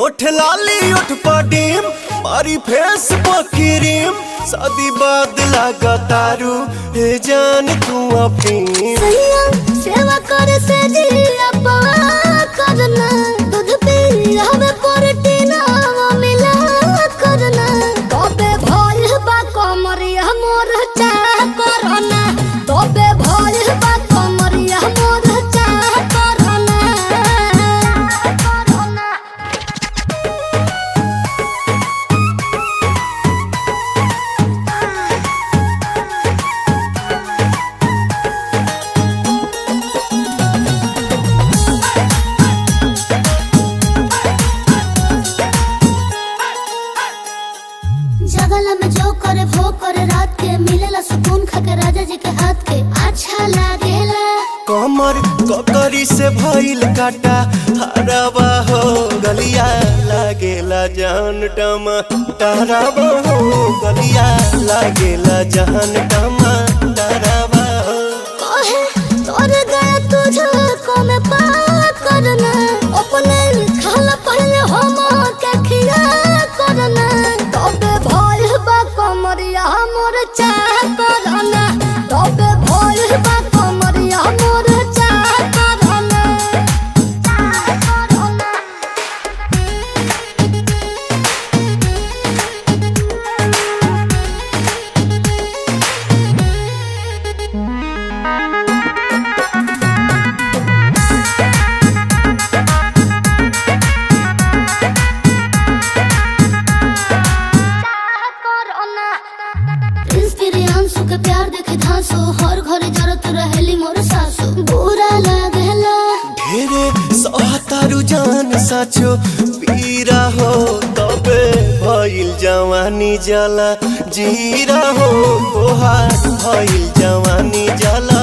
ओठ लाली ओठ पडीम मारी फेस पकरीम शादी बाद लगा तारू हे जान तू अपनी सेवा करे से दिया करना दूध पी हमें प्रोटीन मिला करना तबे भइल बा कमरिया मोर चाह करना तबे भइल बा कमरिया मोर चाह करना जगला में जो करे वो करे रात के मिलेला सुकून खाके राजा जी के हाथ के अच्छा लागेला कमर ककरी से भइल काटा हरावा हो गलिया लागेला जान टमा तारावा हो गलिया लागेला जान टमा तारावा हो कहे तोर गया तुझे को में पा करना अपने खाला पहले हम के खिया करना तबे भइल बा कमरिया मोर चाह करना तबे भइल बा कमरिया मोर चाह करना के प्यार देखे धांसो हर घरे जरत रहेली मोर सासो बुरा लागेला ढेरे सहतारू जान साचो पीरा हो तबे भइल जवानी जला जीरा हो तोहार भइल जवानी जला